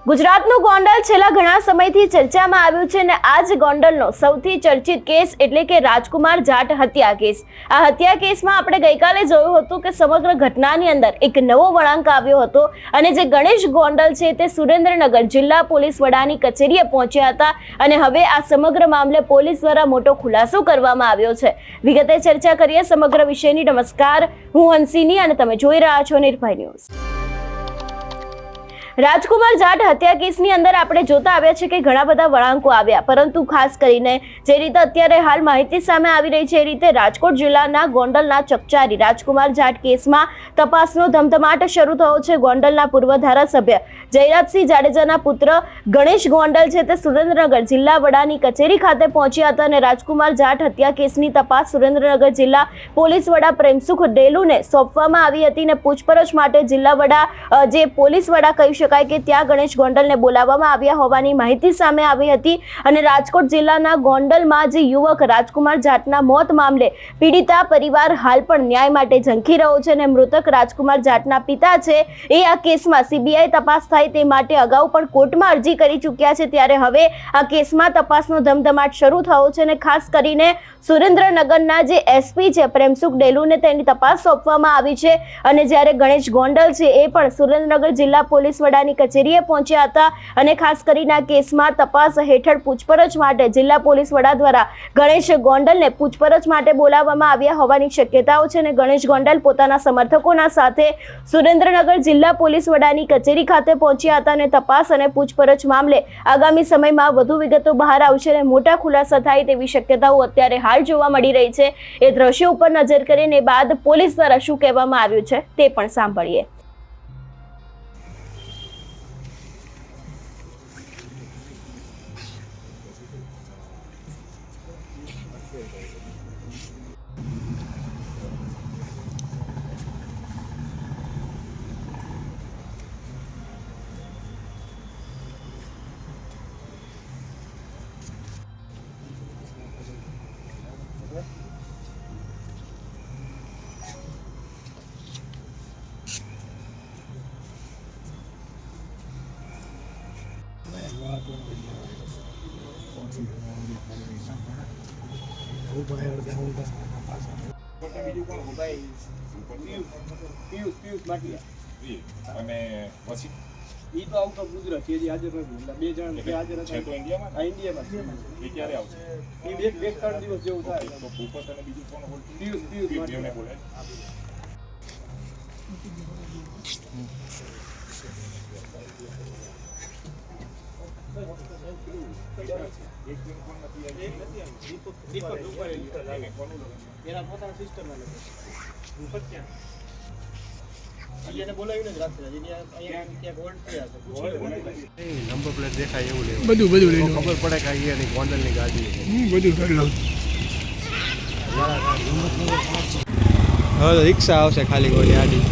ગુજરાતનું ગોંડલ છેલ્લા ઘણા સમયથી ચર્ચામાં આવ્યું છે અને આ જ ગોંડલનો સૌથી ચર્ચિત કેસ એટલે કે રાજકુમાર જાટ હત્યા કેસ। આ હત્યા કેસમાં આપણે ગઈકાલે જોયું હતું કે સમગ્ર ઘટનાની અંદર એક નવો વળાંક આવ્યો હતો અને જે ગણેશ ગોંડલ છે તે સુરેન્દ્રનગર જિલ્લા પોલીસ વડાની કચેરીએ પહોંચ્યા હતા અને હવે આ સમગ્ર મામલે પોલીસ દ્વારા મોટો ખુલાસો કરવામાં આવ્યો છે। વિગતે ચર્ચા કરીએ સમગ્ર વિષયની। નમસ્કાર, હું હંસિની અને તમે જોઈ રહ્યા છો નિર્ભય ન્યૂઝ। રાજકુમાર જાટ હત્યા કેસની અંદર આપણે જોતા આવ્યા છે કે ઘણા બધા વળાંકો આવ્યા, પરંતુ ખાસ કરીને જે રીતે અત્યારે હાલ માહિતી સામે આવી રહી છે એ રીતે રાજકોટ જિલ્લાના ગોંડલના ચકચારી રાજકુમાર જાટ કેસમાં તપાસનો ધમધમાટ શરૂ થયો છે। ગોંડલના પૂર્વ ધારાસભ્ય જયરાજસિંહ જાડેજાના પુત્ર ગણેશ ગોંડલ છે તે સુરેન્દ્રનગર જિલ્લા વડાની કચેરી ખાતે પહોંચ્યા હતા અને રાજકુમાર જાટ હત્યા કેસની તપાસ સુરેન્દ્રનગર જિલ્લા પોલીસ વડા પ્રેમસુખ ડેલુને સોંપવામાં આવી હતી અને પૂછપરછ માટે જિલ્લા વડા જે પોલીસ વડા કહી કે ત્યાં ગણેશ ગોંડલને બોલાવવામાં આવ્યા હોવાની માહિતી સામે આવી હતી અને રાજકોટ જિલ્લાના ગોંડલમાં જે યુવક રાજકુમાર જાટના મોત મામલે પીડિતા પરિવાર હાલ પણ ન્યાય માટે ઝંખી રહ્યો છે અને મૃતક રાજકુમાર જાટના પિતા છે એ આ કેસમાં સીબીઆઈ તપાસ થાય તે માટે અગાઉ પણ કોર્ટમાં અરજી કરી ચૂક્યા છે। ત્યારે હવે આ કેસમાં તપાસનો ધમધમાટ શરૂ થયો છે અને ખાસ કરીને સુરેન્દ્રનગરના જે એસપી છે પ્રેમસુખ ડેલુને તેની તપાસ સોંપવામાં આવી છે અને જ્યારે ગણેશ ગોંડલ છે એ પણ સુરેન્દ્રનગર જિલ્લા પોલીસ વડાની કચેરીએ પહોંચ્યા હતા અને ખાસ કરીને આ કેસમાં તપાસ હેઠળ પૂછપરછ માટે જિલ્લા પોલીસ વડા દ્વારા ગણેશ ગોંડલને પૂછપરછ માટે બોલાવવામાં આવ્યા હોવાની શક્યતાઓ છે અને ગણેશ ગોંડલ પોતાના સમર્થકોના સાથે સુરેન્દ્રનગર જિલ્લા પોલીસ વડાની કચેરી ખાતે પહોંચ્યા હતા અને તપાસ અને પૂછપરછ મામલે આગામી સમયમાં વધુ વિગતો બહાર આવશે અને મોટા ખુલાસા થાય તેવી શક્યતાઓ અત્યારે હાલ જોવા મળી રહી છે। એ દ્રશ્યો ઉપર નજર કરીને બાદ પોલીસ દ્વારા શું કહેવામાં આવ્યું છે તે પણ સાંભળીએ। અને પછી ઈ તો આઉટ ઓફ ગુજરાત છે, જે હાજર નથી, બે જણ બે હાજર હતા તો ઇન્ડિયામાં ઇન્ડિયામાં એ ક્યારે આવશે? એ બે ત્રણ દિવસ જેવું થાય તો ભૂપત અને બીજું કોણ બોલતું? પિયુષ બેવને બોલે એક દિન કોણ નથી એના પોતાના સિસ્ટમ ના ભૂપત ક્યાં બોલાવીને જ રાખશે ક્યાંક હોલ્ડ થયા છે નંબર પ્લેટ દેખાય એવું લેવું બધું ખબર પડે કે અહીંયાની ગોંડલની ગાડી બધું કરી લઉં। હવે રિક્ષા આવશે ખાલી કોઈ ગાડી।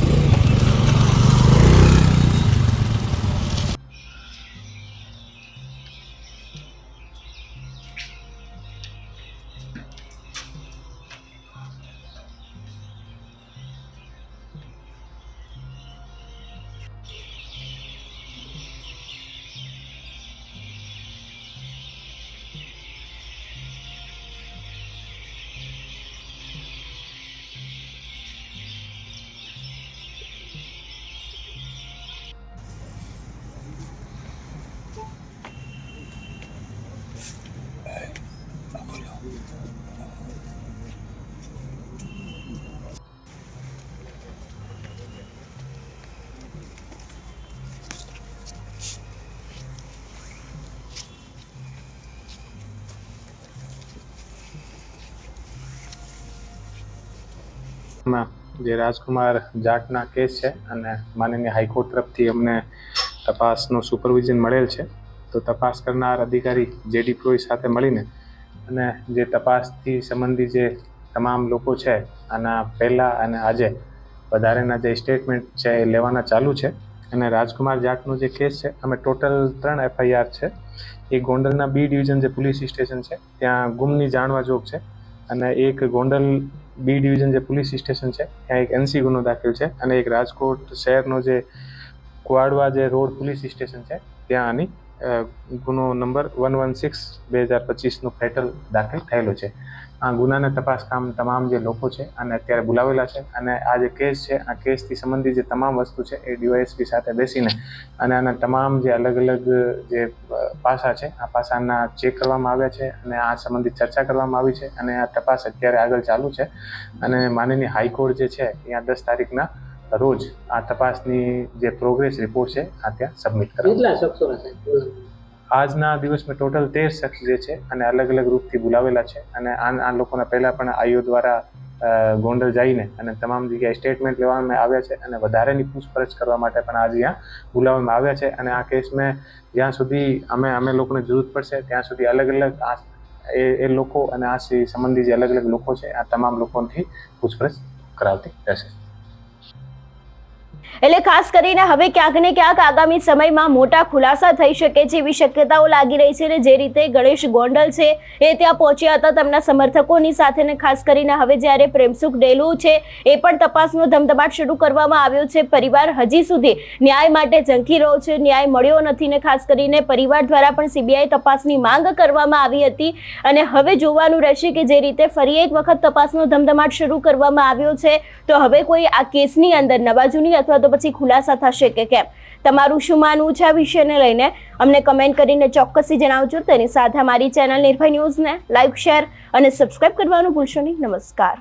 જે રાજકુમાર જાટના કેસ છે અને માનનીય હાઈકોર્ટ તરફથી અમને તપાસનું સુપરવિઝન મળેલ છે, તો તપાસ કરનાર અધિકારી જેડી પ્રોય સાથે મળીને અને જે તપાસથી સંબંધિત જે તમામ લોકો છે આના પહેલાં અને આજે વધારેના જે સ્ટેટમેન્ટ છે એ લેવાના ચાલુ છે। અને રાજકુમાર જાટનો જે કેસ છે અમે ટોટલ 3 FIR છે। એ ગોંડલના બી ડિવિઝન જે પોલીસ સ્ટેશન છે ત્યાં ગુમની જાણવા જોગ છે અને એક ગોંડલ બી ડિવિઝન જે પોલીસ સ્ટેશન છે ત્યાં એક NC ગુનો દાખલ છે અને એક રાજકોટ શહેરનો જે કુવાડવા જે રોડ પોલીસ સ્ટેશન છે ત્યાં આની ગુનો નંબર 116/2025નું ફેટલ દાખલ થયેલો છે. આ ગુનાને તપાસ કામ તમામ જે લોકો છે અને અત્યારે બોલાવેલા છે અને આ જે કેસ છે આ કેસથી સંબંધિત જે તમામ વસ્તુ છે એ ડીવાયએસપી સાથે બેસીને અને આના તમામ જે અલગ અલગ જે પાસા છે આ પાસાના ચેક કરવામાં આવ્યા છે અને આ સંબંધિત ચર્ચા કરવામાં આવી છે અને આ તપાસ અત્યારે આગળ ચાલુ છે અને માનનીય હાઈકોર્ટ જે છે ત્યાં 10 તારીખના રોજ આ તપાસની જે પ્રોગ્રેસ રિપોર્ટ છે આ ત્યાં સબમિટ કરવામાં. આજના દિવસમાં ટોટલ 13 શખ્સ જે છે અને અલગ અલગ રૂપથી બોલાવેલા છે અને આ લોકોના પહેલાં પણ આઈઓ દ્વારા ગોંડલ જઈને અને તમામ જગ્યાએ સ્ટેટમેન્ટ લેવામાં આવ્યા છે અને વધારેની પૂછપરછ કરવા માટે પણ આજે અહીંયા બોલાવવામાં આવ્યા છે અને આ કેસમાં જ્યાં સુધી અમે લોકોને જરૂર પડશે ત્યાં સુધી અલગ અલગ એ લોકો અને આ સંબંધી જે અલગ અલગ લોકો છે આ તમામ લોકોથી પૂછપરછ કરાવતી રહેશે. એટલે ખાસ કરીને હવે ક્યાંક ને ક્યાંક આગામી સમયમાં મોટા ખુલાસા થઈ શકે છે એવી શક્યતાઓ લાગી રહી છે. અને જે રીતે ગણેશ ગોંડલ છે એ ત્યાં પહોંચ્યા હતા તેમના સમર્થકોની સાથે, ને ખાસ કરીને હવે જ્યારે પ્રેમસુખ ડેલુ છે એ પણ તપાસનો ધમધમાટ શરૂ કરવામાં આવ્યો છે. પરિવાર હજી સુધી ન્યાય માટે ઝંખી રહ્યો છે, ન્યાય મળ્યો નથી ને ખાસ કરીને પરિવાર દ્વારા પણ સીબીઆઈ તપાસની માંગ કરવામાં આવી હતી અને હવે જોવાનું રહેશે કે જે રીતે ફરી એક વખત તપાસનો ધમધમાટ શરૂ કરવામાં આવ્યો છે તો હવે કોઈ આ કેસની અંદર નવાજૂની અથવા તો પછી ખુલાસા થશે કે કેમ? તમારું શું માનવું છે આ વિષયને લઈને અમને કમેન્ટ કરીને ચોક્કસથી જણાવજો. તેની સાથે અમારી ચેનલ નિર્ભય ન્યૂઝને લાઈક, શેર અને સબસ્ક્રાઇબ કરવાનું ભૂલશો નહીં. નમસ્કાર.